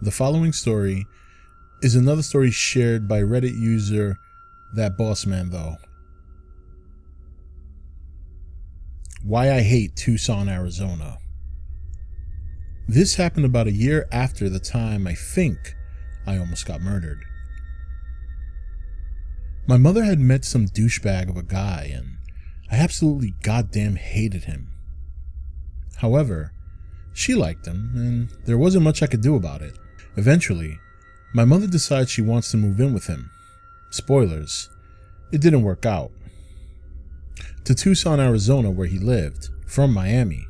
The following story is another story shared by Reddit user thatbossmantho. Why I hate Tucson, Arizona. This happened about a year after the time I think I almost got murdered. My mother had met some douchebag of a guy and I absolutely goddamn hated him. However, she liked him and there wasn't much I could do about it. Eventually, my mother decides she wants to move in with him. Spoilers, it didn't work out. To Tucson, Arizona, where he lived, from Miami.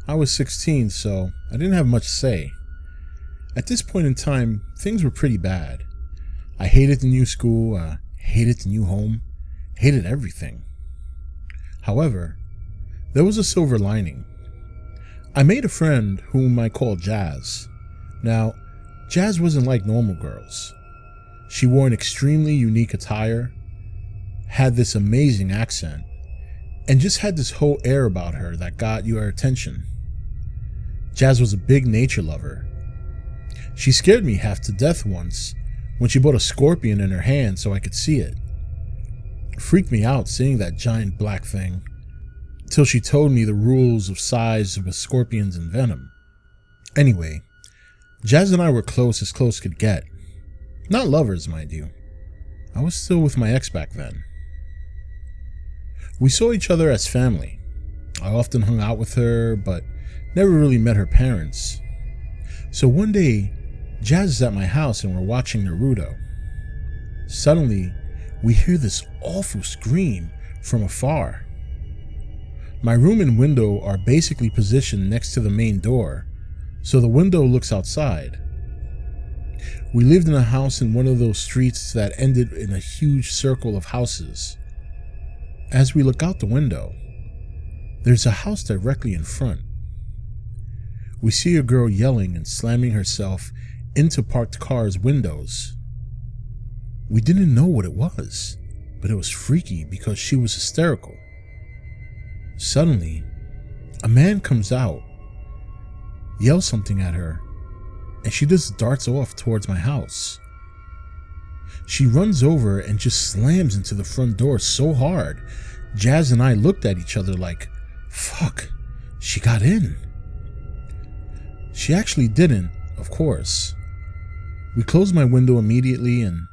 I was 16, so I didn't have much to say. At this point in time, things were pretty bad. I hated the new school, hated the new home, hated everything. However, there was a silver lining. I made a friend whom I called Jazz. Now, Jazz wasn't like normal girls. She wore an extremely unique attire, had this amazing accent, and just had this whole air about her that got your attention. Jazz was a big nature lover. She scared me half to death once when she brought a scorpion in her hand so I could see it. It freaked me out seeing that giant black thing, till she told me the rules of size with scorpions and venom. Anyway, Jazz and I were close as close could get. Not lovers, mind you. I was still with my ex back then. We saw each other as family. I often hung out with her, but never really met her parents. So one day, Jazz is at my house and we're watching Naruto. Suddenly, we hear this awful scream from afar. My room and window are basically positioned next to the main door, so the window looks outside. We lived in a house in one of those streets that ended in a huge circle of houses. As we look out the window, there's a house directly in front. We see a girl yelling and slamming herself into parked cars' windows. We didn't know what it was, but it was freaky because she was hysterical. Suddenly, a man comes out, yells something at her, and she just darts off towards my house. She runs over and just slams into the front door so hard, Jazz and I looked at each other like, fuck, she got in. She actually didn't, of course. We closed my window immediately and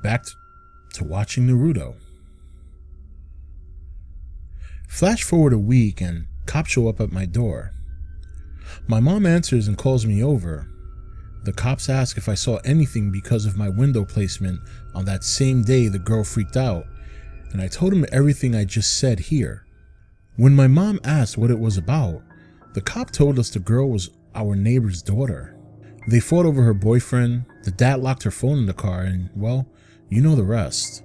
back to watching Naruto. Flash forward a week and cops show up at my door. My mom answers and calls me over. The cops ask if I saw anything because of my window placement on that same day the girl freaked out, and I told him everything I just said here. When my mom asked what it was about, the cop told us the girl was our neighbor's daughter. They fought over her boyfriend, the dad locked her phone in the car, and well, you know the rest.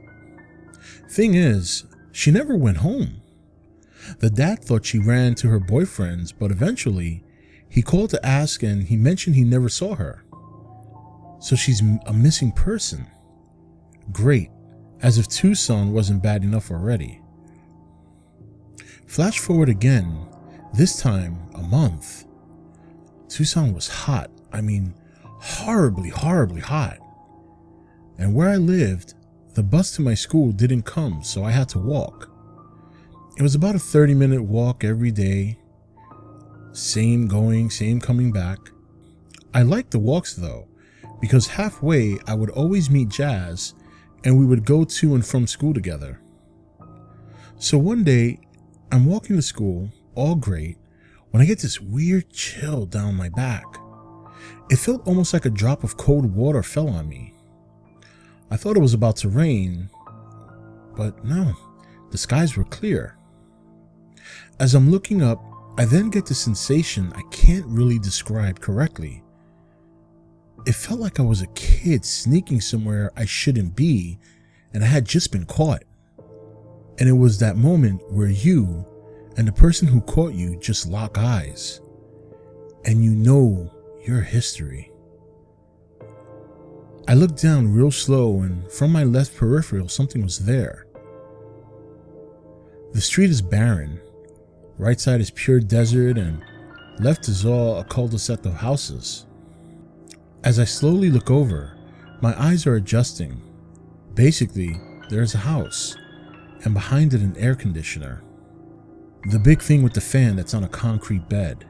Thing is, she never went home. The dad thought she ran to her boyfriend's, but eventually, he called to ask and he mentioned he never saw her. So she's a missing person. Great, as if Tucson wasn't bad enough already. Flash forward again, this time a month. Tucson was hot, I mean horribly hot. And where I lived, the bus to my school didn't come, so I had to walk. It was about a 30-minute walk every day. Same going, same coming back. I liked the walks though, because halfway I would always meet Jazz and we would go to and from school together. So one day, I'm walking to school, all great, when I get this weird chill down my back. It felt almost like a drop of cold water fell on me. I thought it was about to rain, but no, the skies were clear. As I'm looking up, I then get the sensation I can't really describe correctly. It felt like I was a kid sneaking somewhere I shouldn't be, and I had just been caught. And it was that moment where you and the person who caught you just lock eyes, and you know your history. I looked down real slow, and from my left peripheral, something was there. The street is barren. Right side is pure desert, and left is all a cul-de-sac of houses. As I slowly look over, my eyes are adjusting. Basically, there's a house, and behind it an air conditioner. The big thing with the fan that's on a concrete bed.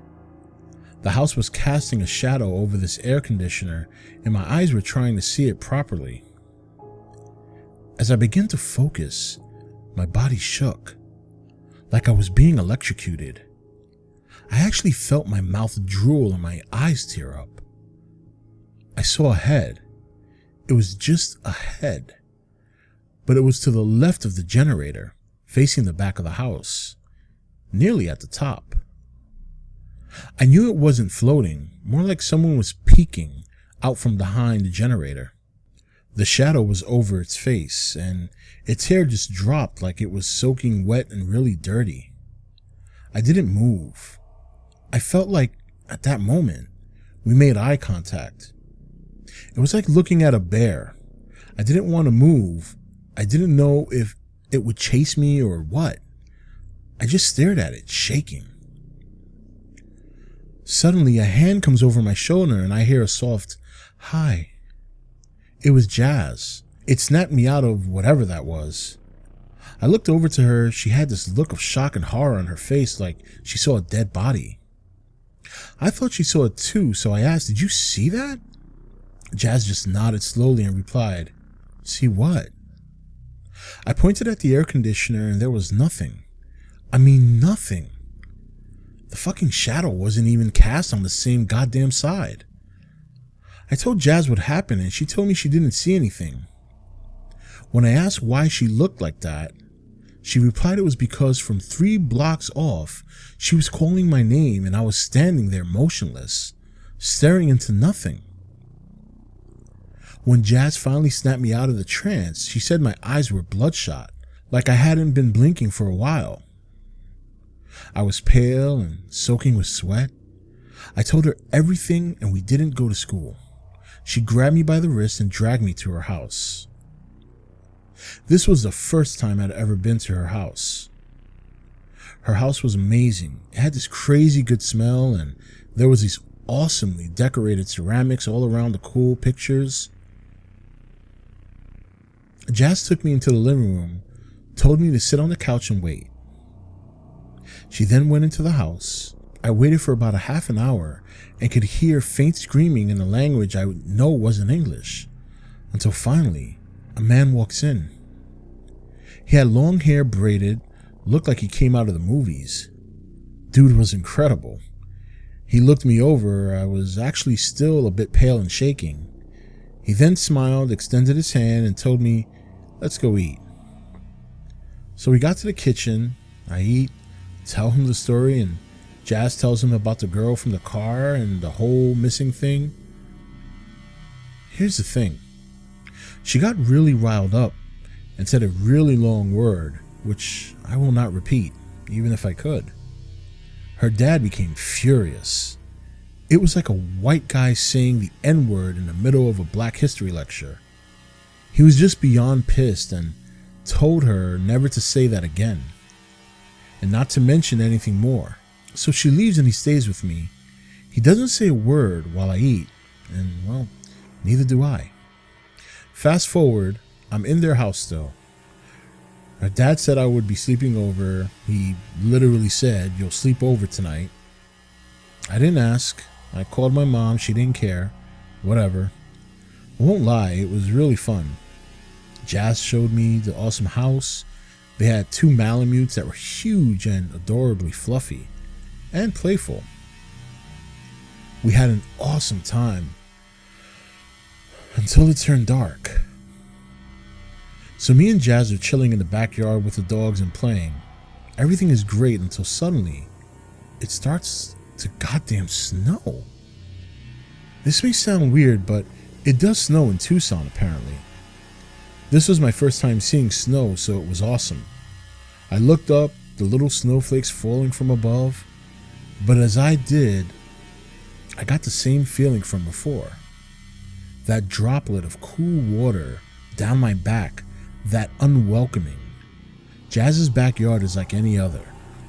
The house was casting a shadow over this air conditioner, and my eyes were trying to see it properly. As I began to focus, my body shook, like I was being electrocuted. I actually felt my mouth drool and my eyes tear up. I saw a head. It was just a head, but it was to the left of the generator, facing the back of the house, nearly at the top. I knew it wasn't floating, more like someone was peeking out from behind the generator. The shadow was over its face, and its hair just dropped like it was soaking wet and really dirty. I didn't move. I felt like, at that moment, we made eye contact. It was like looking at a bear. I didn't want to move. I didn't know if it would chase me or what. I just stared at it, shaking. Suddenly, a hand comes over my shoulder and I hear a soft, "Hi." It was Jazz. It snapped me out of whatever that was. I looked over to her. She had this look of shock and horror on her face, like she saw a dead body. I thought she saw it too, so I asked, "Did you see that?" Jazz just nodded slowly and replied, "See what?" I pointed at the air conditioner and there was nothing. I mean, nothing. The fucking shadow wasn't even cast on the same goddamn side. I told Jazz what happened and she told me she didn't see anything. When I asked why she looked like that, she replied it was because from 3 blocks off, she was calling my name and I was standing there motionless, staring into nothing. When Jazz finally snapped me out of the trance, she said my eyes were bloodshot, like I hadn't been blinking for a while. I was pale and soaking with sweat. I told her everything and we didn't go to school. She grabbed me by the wrist and dragged me to her house. This was the first time I'd ever been to her house. Her house was amazing. It had this crazy good smell and there was these awesomely decorated ceramics all around the cool pictures. Jazz took me into the living room, told me to sit on the couch and wait. She then went into the house. I waited for about a half an hour and could hear faint screaming in a language I know wasn't English, until finally a man walks in. He had long hair braided, looked like he came out of the movies. Dude was incredible. He looked me over. I was actually still a bit pale and shaking. He then smiled, extended his hand, and told me, "Let's go eat." So we got to the kitchen. I eat, tell him the story, and Jazz tells him about the girl from the car and the whole missing thing. Here's the thing. She got really riled up and said a really long word, which I will not repeat, even if I could. Her dad became furious. It was like a white guy saying the N-word in the middle of a Black History lecture. He was just beyond pissed and told her never to say that again, and not to mention anything more. So she leaves and he stays with me. He doesn't say a word while I eat, and well, neither do I. Fast forward, I'm in their house still. Her dad said I would be sleeping over. He literally said, "You'll sleep over tonight." I didn't ask. I called my mom. She didn't care. Whatever. I won't lie, it was really fun. Jazz showed me the awesome house. They had 2 Malamutes that were huge and adorably fluffy and playful. We had an awesome time until it turned dark. So me and Jazz are chilling in the backyard with the dogs and playing. Everything is great until suddenly it starts to goddamn snow. This may sound weird, but it does snow in Tucson apparently. This was my first time seeing snow, so it was awesome. I looked up, the little snowflakes falling from above, but as I did, I got the same feeling from before. That droplet of cool water down my back, that unwelcoming. Jazz's backyard is like any other,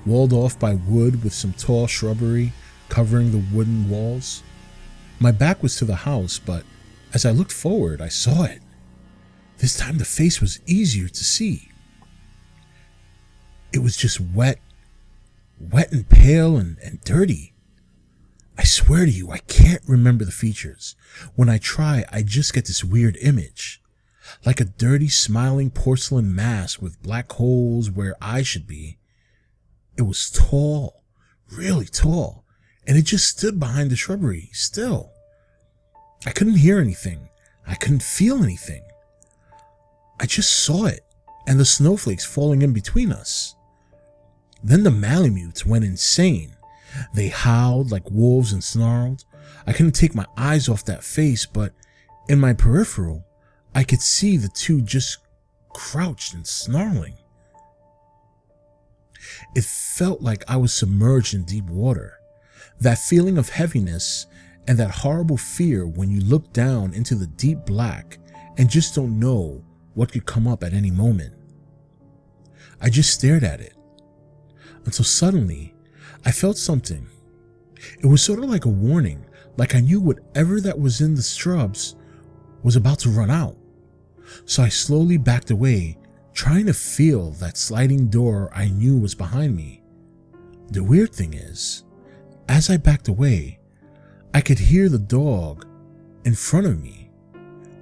walled off by wood with some tall shrubbery covering the wooden walls. My back was to the house, but as I looked forward, I saw it. This time the face was easier to see. It was just wet and pale and dirty. I swear to you, I can't remember the features. When I try, I just get this weird image. Like a dirty, smiling porcelain mask with black holes where eyes should be. It was tall, really tall, and it just stood behind the shrubbery, still. I couldn't hear anything. I couldn't feel anything. I just saw it, and the snowflakes falling in between us. Then the Malamutes went insane. They howled like wolves and snarled. I couldn't take my eyes off that face, but in my peripheral, I could see the two just crouched and snarling. It felt like I was submerged in deep water. That feeling of heaviness and that horrible fear when you look down into the deep black and just don't know what could come up at any moment. I just stared at it until suddenly I felt something. It was sort of like a warning, like I knew whatever that was in the shrubs was about to run out. So I slowly backed away, trying to feel that sliding door I knew was behind me. The weird thing is, as I backed away, I could hear the dog in front of me,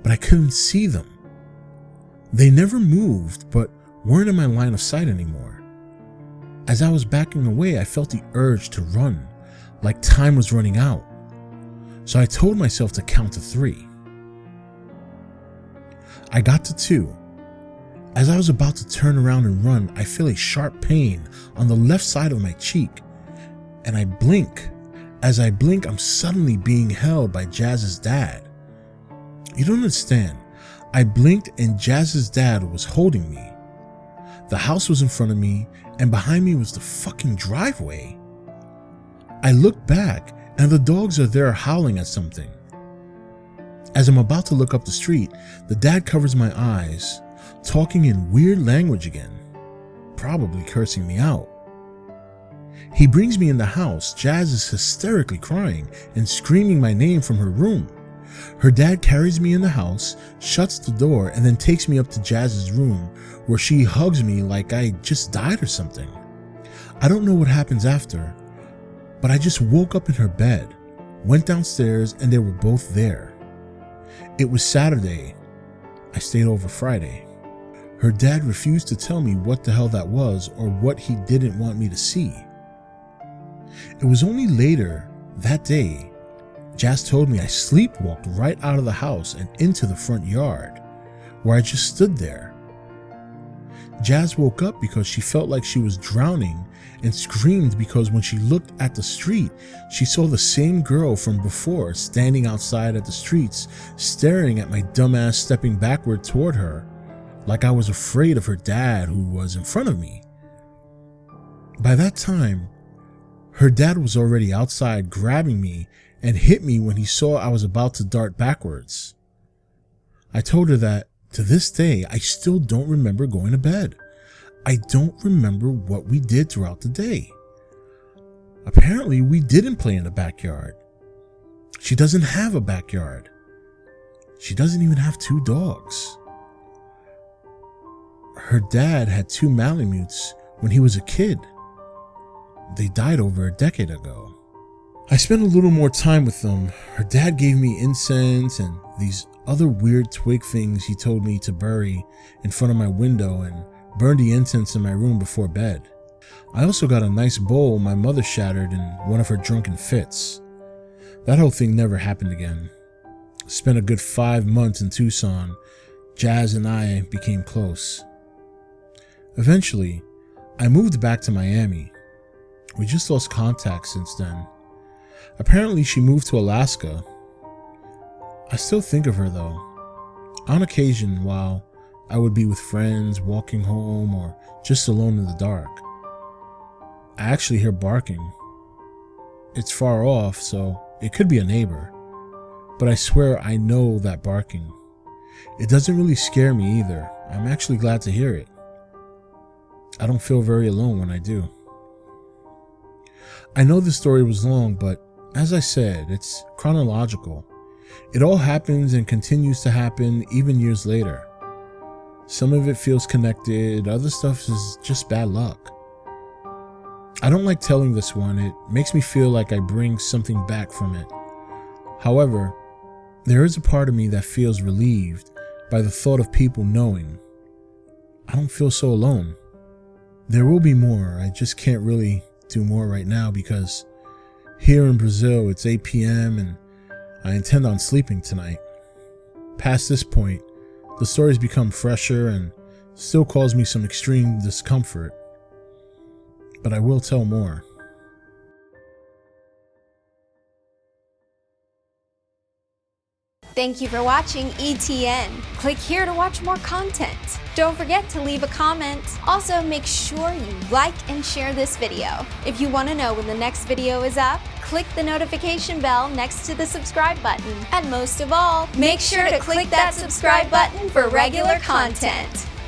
but I couldn't see them. They never moved, but weren't in my line of sight anymore. As I was backing away, I felt the urge to run, like time was running out. So I told myself to count to 3. I got to 2. As I was about to turn around and run, I feel a sharp pain on the left side of my cheek, and I blink. As I blink, I'm suddenly being held by Jazz's dad. You don't understand. I blinked and Jazz's dad was holding me. The house was in front of me, and behind me was the fucking driveway. I looked back, and the dogs are there howling at something. As I'm about to look up the street, the dad covers my eyes, talking in weird language again, probably cursing me out. He brings me in the house. Jazz is hysterically crying and screaming my name from her room. Her dad carries me in the house, shuts the door, and then takes me up to Jazz's room, where she hugs me like I just died or something. I don't know what happens after, but I just woke up in her bed, went downstairs, and they were both there. It was Saturday. I stayed over Friday. Her dad refused to tell me what the hell that was or what he didn't want me to see. It was only later that day Jazz told me I sleepwalked right out of the house and into the front yard, where I just stood there. Jazz woke up because she felt like she was drowning and screamed because when she looked at the street, she saw the same girl from before standing outside at the streets, staring at my dumbass stepping backward toward her, like I was afraid of her dad who was in front of me. By that time, her dad was already outside grabbing me and hit me when he saw I was about to dart backwards. I told her that, to this day, I still don't remember going to bed. I don't remember what we did throughout the day. Apparently, we didn't play in the backyard. She doesn't have a backyard. She doesn't even have 2 dogs. Her dad had 2 Malamutes when he was a kid. They died over a decade ago. I spent a little more time with them. Her dad gave me incense and these other weird twig things he told me to bury in front of my window and burn the incense in my room before bed. I also got a nice bowl my mother shattered in one of her drunken fits. That whole thing never happened again. Spent a good 5 months in Tucson. Jazz and I became close. Eventually, I moved back to Miami. We just lost contact since then. Apparently, she moved to Alaska. I still think of her though. On occasion, while I would be with friends, walking home, or just alone in the dark. I actually hear barking. It's far off, so it could be a neighbor. But I swear I know that barking. It doesn't really scare me either. I'm actually glad to hear it. I don't feel very alone when I do. I know this story was long, but as I said, it's chronological. It all happens and continues to happen even years later. Some of it feels connected, other stuff is just bad luck. I don't like telling this one, it makes me feel like I bring something back from it. However, there is a part of me that feels relieved by the thought of people knowing. I don't feel so alone. There will be more, I just can't really do more right now because here in Brazil it's 8 p.m. and I intend on sleeping tonight. Past this point, the stories become fresher and still cause me some extreme discomfort. But I will tell more. Thank you for watching E.T.N. Click here to watch more content. Don't forget to leave a comment. Also, make sure you like and share this video. If you want to know when the next video is up, click the notification bell next to the subscribe button. And most of all, make sure to click that subscribe button for regular content.